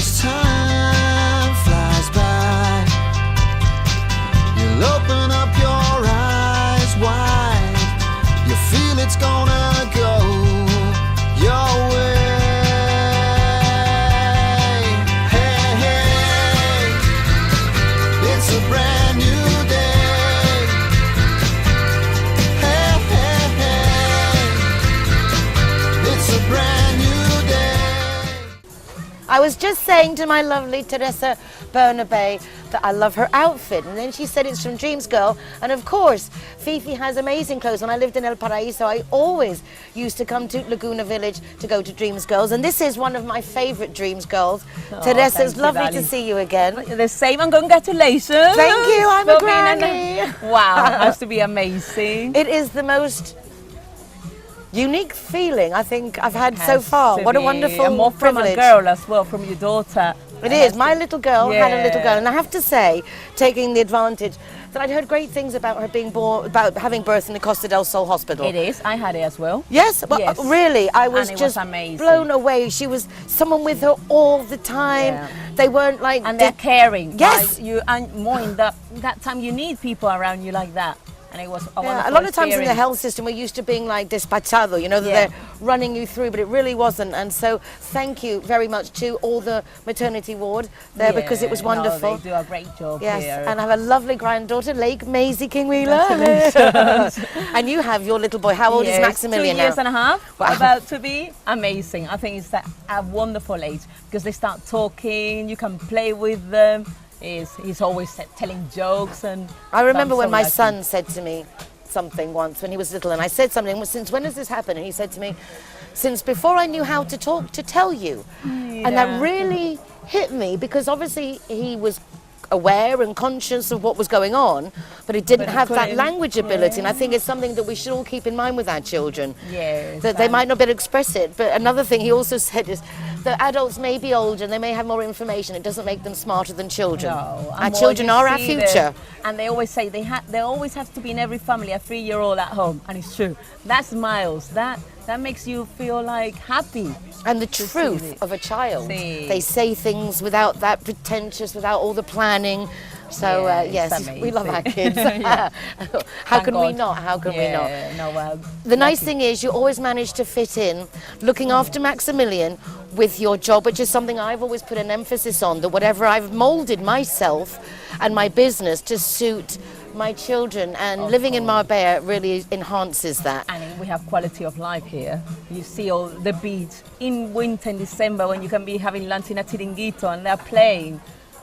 as time flies by, you'll open up your eyes wide. You feel it's gonna go your way. Hey, hey, it's a brand new day. Hey, hey, hey, it's a brand new day. I was just saying to my lovely Teresa Bernabé that I love her outfit, and then she said it's from Dreams Girl, and of course Fifi has amazing clothes. When I lived in El Paraíso, I always used to come to Laguna Village to go to Dreams Girls, and this is one of my favorite Dreams Girls. Teresa, it's lovely to see you again. The same, and congratulations. Thank you, I'm a granny. Wow, it has to be amazing. It is the most unique feeling I think I've had so far. What a wonderful and more from privilege. a girl as well, from your daughter. It is. My little girl had a little Yeah. girl, and I have to say, taking the advantage, that I'd heard great things about her being born, about having birth in the Costa del Sol hospital. It is. I had it as well. Yes, well, Yes. really, I was And it just was amazing. blown away. She was someone with her all the time. Yeah. They weren't like, And they're caring. Yes. Like, you, and more in that time, you need people around you like that. And it was a yeah, wonderful a lot of times in the experience. health system, we're used to being like despachado, you know, that Yeah. they're running you through, but it really wasn't. And so thank you very much to all the maternity ward there, because it was Yeah, wonderful. No, they do a great job Yes, here. and I have a lovely granddaughter, Lake Maisie King Wheeler. And you have your little boy. How old is Maximilian 2 years now? and a half, Wow. about to be. Amazing. I think it's a wonderful age because they start talking, you can play with them. He's always telling jokes. And I remember I'm when so my lucky. son said to me something once when he was little, and I said something, well, since when has this happened? And he said to me, since before I knew how to talk to tell you. And that really hit me, because obviously he was aware and conscious of what was going on, but he didn't have that couldn't. language ability. And I think it's something that we should all keep in mind with our children. Yes, That they might not be able to express it. But another thing he also said is that adults may be older and they may have more information. It doesn't make them smarter than children. No, Our and more children you are our see future. them, and they always say they always have to be in every family a 3-year-old at home, and it's true. That smiles, that makes you feel like happy. And the see truth it. of a child. See. They say things without that pretentious, without all the planning. So Yeah, it's yes, we love our amazing. kids. How Thank can we God. not? How can we not? No, well, The nice thing is you always manage to fit in looking after Maximilian with your job, which is something I've always put an emphasis on, that whatever I've molded myself and my business to suit my children, and living in Marbella really enhances that. and we have quality of life here. You see all the beach in winter in December when you can be having lunch in a chiringuito and they're playing.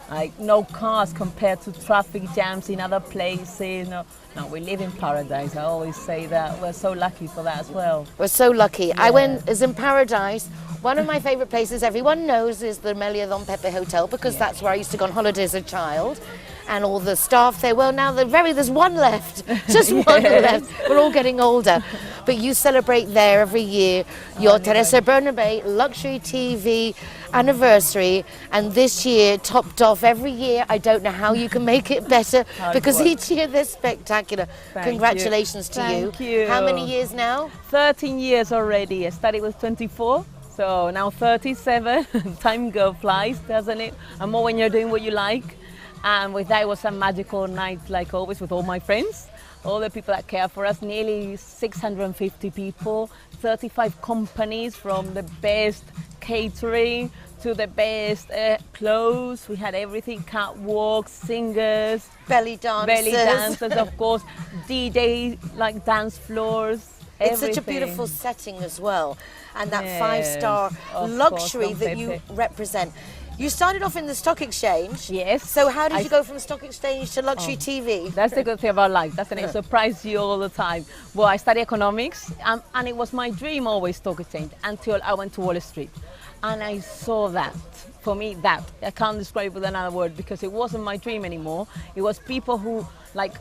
Like no cars compared to traffic jams in other places. No, we live in paradise. I always say that. We're so lucky for that as well. We're so lucky. I went as in Paradise. One of my favourite places everyone knows is the Melia Don Pepe Hotel, because that's where I used to go on holiday as a child. And all the staff there, well, now there's one left, just one left. We're all getting older. But you celebrate there every year your Teresa Bernabé Luxury TV anniversary, and this year topped off every year. I don't know how you can make it better, because each year they're spectacular. Congratulations to you. Thank you. How many years now? 13 years already. I started with 24, so now 37. Time flies, doesn't it? And more when you're doing what you like. And with that, it was a magical night, like always, with all my friends, all the people that care for us, nearly 650 people, 35 companies, from the best catering to the best clothes. We had everything, catwalks, singers, Belly dancers. of course, D-Day, like dance floors. It's such a everything. beautiful setting as well, and that Yes, 5-star of luxury course, that you Pepe. represent. You started off in the stock exchange. Yes. So how did you go from stock exchange to luxury TV? That's the good thing about life, doesn't it? It surprises you all the time. Well, I studied economics, and it was my dream always stock exchange until I went to Wall Street. And I saw that. For me, that. I can't describe it with another word, because it wasn't my dream anymore. It was people who, like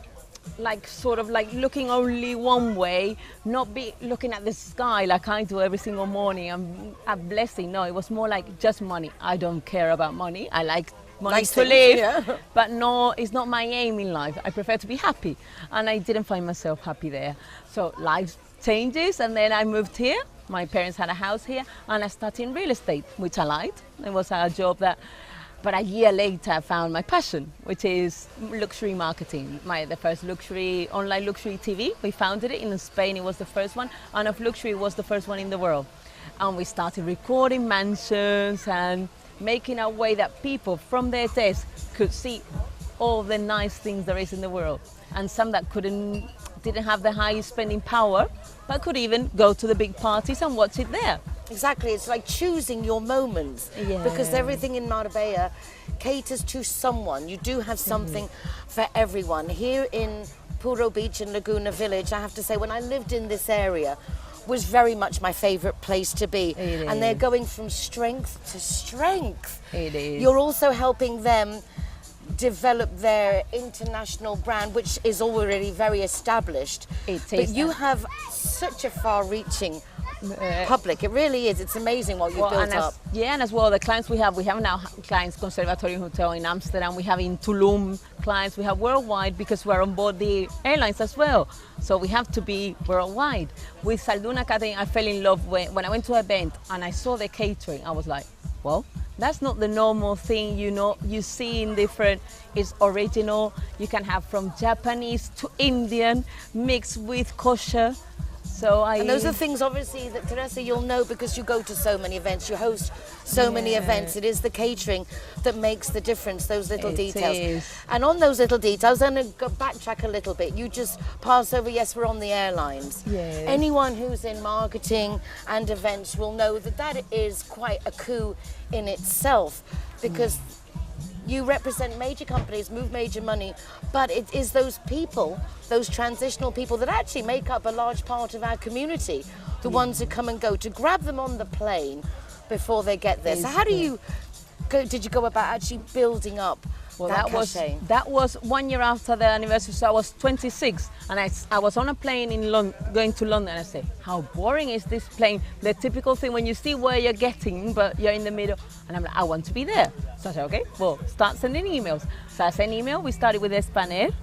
sort of like looking only one way, not be looking at the sky like I do every single morning. I'm a blessing. No, it was more like just money. I don't care about money. I like money Nice to things, live, yeah. but no, it's not my aim in life. I prefer to be happy, and I didn't find myself happy there. So life changes, and then I moved here. My parents had a house here, and I started in real estate, which I liked. It was a job that, but a year later I found my passion, which is luxury marketing. The first online luxury TV, we founded it in Spain. It was the first one, and of luxury was the first one in the world. And we started recording mansions and making a way that people from their desk could see all the nice things there is in the world, and some that didn't have the high spending power, but could even go to the big parties and watch it there. Exactly, it's like choosing your moments, because everything in Marbella caters to someone. You do have something for everyone. Here in Puro Beach and Laguna Village, I have to say, when I lived in this area, was very much my favorite place to be. And they're going from strength to strength. It is. You're also helping them develop their international brand, which is already very established. But you have such a far-reaching public. It really is. It's amazing what you've built up. And as well, the clients we have now clients, Conservatorium Hotel in Amsterdam, we have in Tulum clients, we have worldwide, because we're on board the airlines as well. So we have to be worldwide. With Salduna Catering, I fell in love when I went to an event and I saw the catering. I was like, well, that's not the normal thing, you see in different, it's original. You can have from Japanese to Indian, mixed with kosher. And those are things, obviously, that Teresa, you'll know because you go to so many events, you host so many events. It is the catering that makes the difference, those little details. And on those little details, I'm going to backtrack a little bit. You just pass over, yes, we're on the airlines. Yes. Anyone who's in marketing and events will know that that is quite a coup in itself, because you represent major companies, move major money, but it is those people, those transitional people that actually make up a large part of our community, the ones who come and go, to grab them on the plane before they get there. So how did you go about actually building up that was 1 year after the anniversary, so I was 26, and I was on a plane in going to London, and I said, how boring is this plane? The typical thing when you see where you're getting, but you're in the middle, and I'm like, I want to be there. So I said, okay, well, start sending emails. So I sent email, we started with Spanair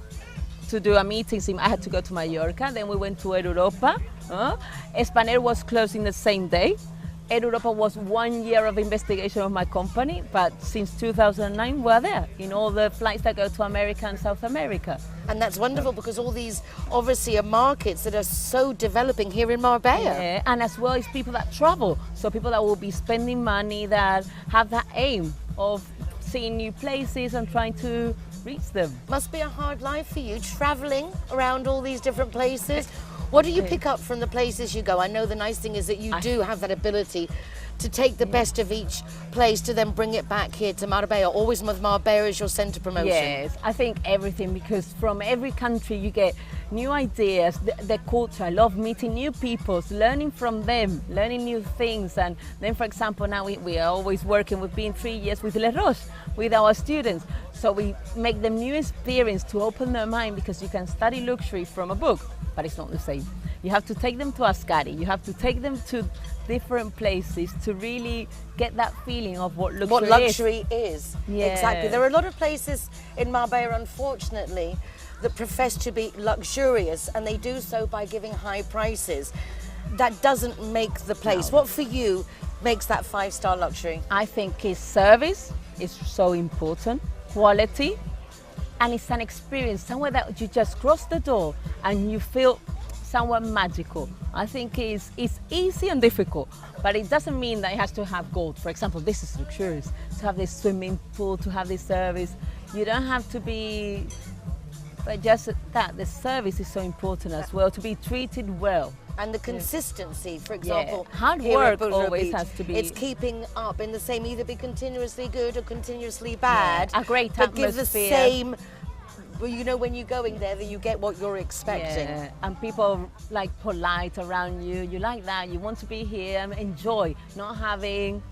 to do a meeting. I had to go to Mallorca, then we went to Air Europa. Spanair was closing the same day. Air Europa was 1 year of investigation of my company, but since 2009 we're there in all the flights that go to America and South America. And that's wonderful, because all these obviously are markets that are so developing here in Marbella. Yeah, and as well as people that travel, so people that will be spending money, that have that aim of seeing new places and trying to reach them. Must be a hard life for you, traveling around all these different places. What do you pick up from the places you go? I know the nice thing is that you do have that ability to take the best of each place to then bring it back here to Marbella. Always with Marbella as your centre promotion. Yes, I think everything, because from every country you get new ideas, the culture. I love meeting new people, learning from them, learning new things. And then, for example, now we are always working, we've been 3 years with Le Roche, with our students. So we make them new experience to open their mind, because you can study luxury from a book, but it's not the same. You have to take them to Ascari, you have to take them to different places to really get that feeling of what luxury is. Yeah. Exactly. There are a lot of places in Marbella, unfortunately, that profess to be luxurious, and they do so by giving high prices. That doesn't make the place. No. What for you makes that 5-star luxury? I think it's service is so important, quality, and it's an experience, somewhere that you just cross the door and you feel somewhere magical. I think it's easy and difficult, but it doesn't mean that it has to have gold. For example, this is luxurious, to have this swimming pool, to have this service. You don't have to be, but just that, the service is so important as well, to be treated well. And the consistency, for example, hard here at work Puro always Beach, has to be. It's keeping up in the same, either be continuously good or continuously bad. A great but give the atmosphere. same. Well, you know, when you're going there, that you get what you're expecting. Yeah, and people like polite around you. You like that. You want to be here and enjoy, not having.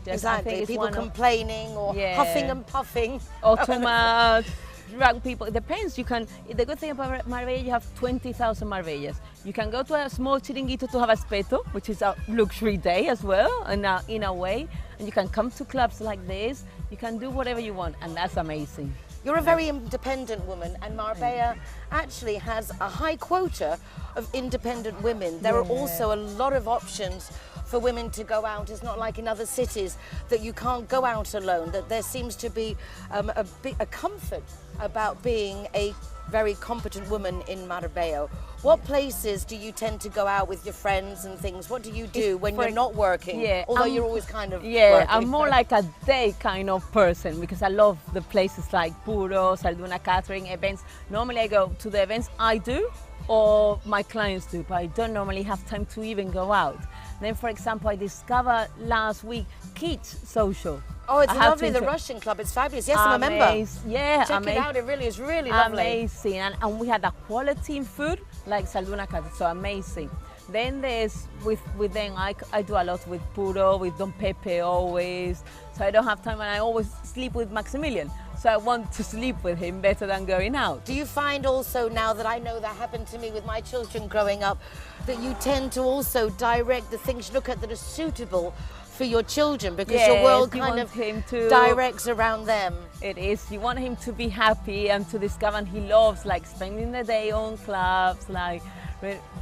Exactly. People complaining or huffing and puffing. Or too much. Drunk people. It depends. You can. The good thing about Marbella, you have 20,000 Marbellas. You can go to a small chiringuito to have a speto, which is a luxury day as well, in a way. And you can come to clubs like this. You can do whatever you want, and that's amazing. You're a very independent woman, and Marbella actually has a high quota of independent women. There are also a lot of options for women to go out. It's not like in other cities that you can't go out alone, that there seems to be a comfort about being a very competent woman in Marbella. What places do you tend to go out with your friends and things? What do you do when you're not working? Although you're always kind of working. I'm more like a day kind of person because I love the places like Puro, Salduna catering events. Normally I go to the events I do or my clients do, but I don't normally have time to even go out. Then, for example, I discovered last week Kids Social. Oh, it's lovely, the Russian club. It's fabulous. Yes, I'm a member. Yeah, check it out. It really is really lovely. Amazing, and we had a quality in food like Salduna Cat, so amazing. Then there's with them I do a lot with Puro, with Don Pepe always. So I don't have time, and I always sleep with Maximilian. So I want to sleep with him better than going out. Do you find also, now that I know that happened to me with my children growing up, that you tend to also direct the things you look at that are suitable for your children, because your world kind of directs around them? It is. You want him to be happy and to discover, and he loves like spending the day on clubs, like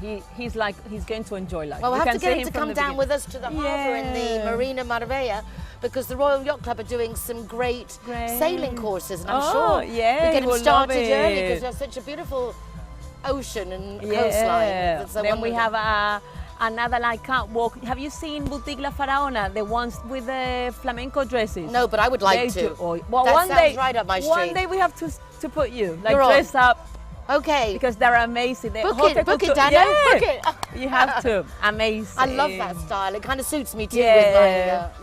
he's going to enjoy life. Well, we'll have to get him to come down with us to the harbour in the Marina Marbella, because the Royal Yacht Club are doing some great sailing courses, and I'm sure we get him started early because there's such a beautiful ocean and coastline. So then we have another like catwalk. Have you seen Boutique La Faraona, the ones with the flamenco dresses? No, but I would like to. Well, that sounds right up my street. One day we have to put you like dress up. Okay. Because they're amazing. Book it, Dana. Book it. You have to. Amazing. I love that style. It kind of suits me too with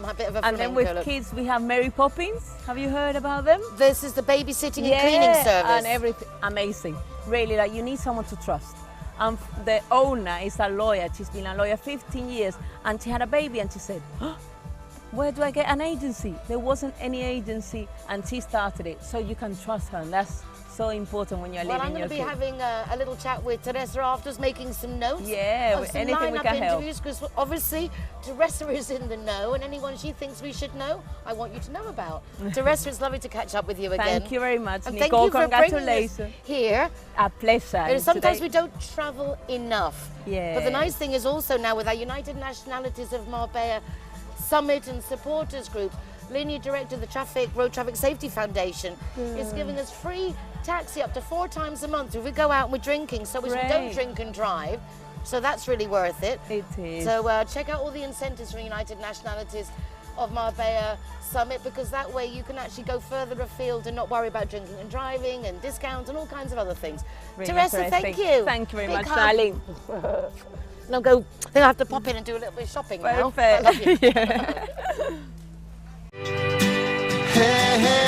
my bit of a flamenco. And then with kids, we have Mary Poppins. Have you heard about them? This is the babysitting and cleaning service. And everything. Amazing. Really, like you need someone to trust. The owner is a lawyer. She's been a lawyer 15 years, and she had a baby, and she said, where do I get an agency? There wasn't any agency, and she started it. So you can trust her, and that's so important when you're leaving your kid. Well, I'm going to be having a little chat with Teresa after, making some notes. Yeah, some anything we can help. Interviews, because obviously Teresa is in the know, and anyone she thinks we should know, I want you to know about. Teresa, it's lovely to catch up with you again. Thank you very much, and Nicole. Thank you for Congratulations. Bringing us here. A pleasure. Sometimes we don't travel enough. Yeah. But the nice thing is also now with our United Nationalities of Marbella Summit and Supporters Group, Linear Director of the Road Traffic Safety Foundation is giving us free taxi up to 4 times a month if we go out and we're drinking, so we don't drink and drive. So that's really worth it. It is. So check out all the incentives from United Nationalities of Marbella Summit, because that way you can actually go further afield and not worry about drinking and driving and discounts and all kinds of other things. Really Teresa, thank you. Thank you very much, darling. And I'll have to pop in and do a little bit of shopping now. Perfect. I love you. Hey, hey.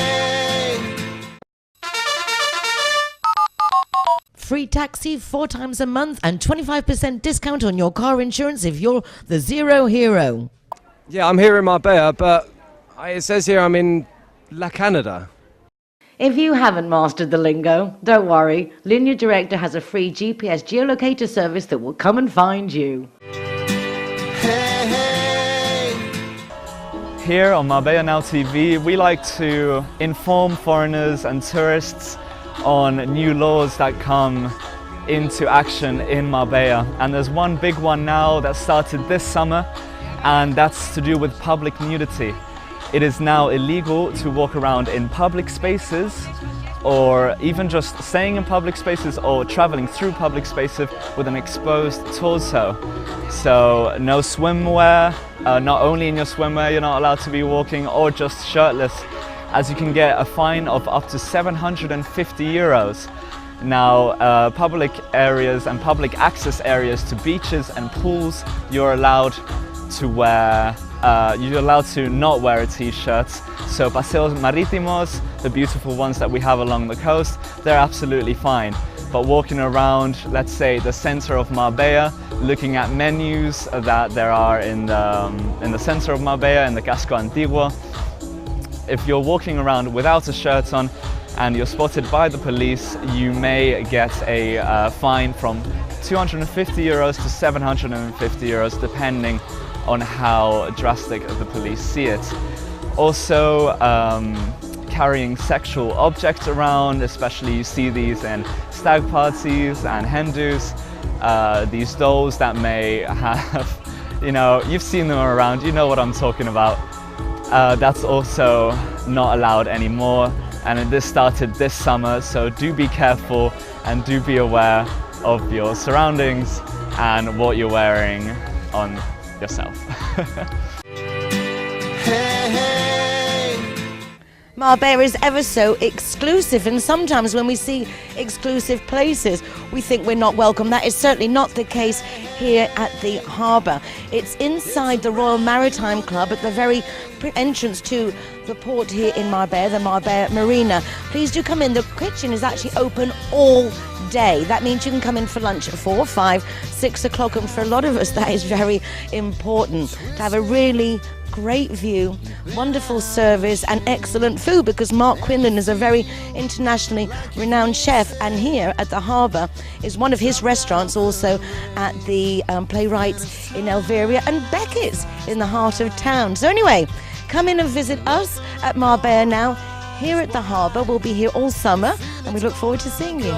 Free taxi 4 times a month and 25% discount on your car insurance if you're the Zero Hero. Yeah, I'm here in Marbella, but it says here I'm in La Canada. If you haven't mastered the lingo, don't worry. Linear Director has a free GPS geolocator service that will come and find you. Hey, hey. Here on Marbella Now TV, we like to inform foreigners and tourists on new laws that come into action in Marbella. And there's one big one now that started this summer, and that's to do with public nudity. It is now illegal to walk around in public spaces, or even just staying in public spaces or traveling through public spaces with an exposed torso. So no swimwear, not only in your swimwear you're not allowed to be walking, or just shirtless, as you can get a fine of up to 750 euros. Now, public areas and public access areas to beaches and pools, you're allowed to wear, you're allowed to not wear a t-shirt. So paseos marítimos, the beautiful ones that we have along the coast, they're absolutely fine. But walking around, let's say, the center of Marbella, looking at menus that there are in the center of Marbella, in the Casco Antiguo, if you're walking around without a shirt on and you're spotted by the police, you may get a fine from 250 euros to 750 euros, depending on how drastic the police see it. Also, carrying sexual objects around, especially you see these in stag parties and Hindus, these dolls that may have, you know, you've seen them around, you know what I'm talking about. That's also not allowed anymore, and this started this summer, so do be careful and do be aware of your surroundings and what you're wearing on yourself. Marbella is ever so exclusive, and sometimes when we see exclusive places we think we're not welcome. That is certainly not the case here at the harbour. It's inside the Royal Maritime Club at the very entrance to the port here in Marbella, the Marbella Marina. Please do come in. The kitchen is actually open all day. That means you can come in for lunch at 4, 5, 6 o'clock, and for a lot of us that is very important to have a really great view, wonderful service and excellent food, because Mark Quinlan is a very internationally renowned chef, and here at the harbour is one of his restaurants, also at the Playwrights in Elveria and Beckett's in the heart of town. So anyway, come in and visit us at Marbella now here at the harbour. We'll be here all summer and we look forward to seeing you.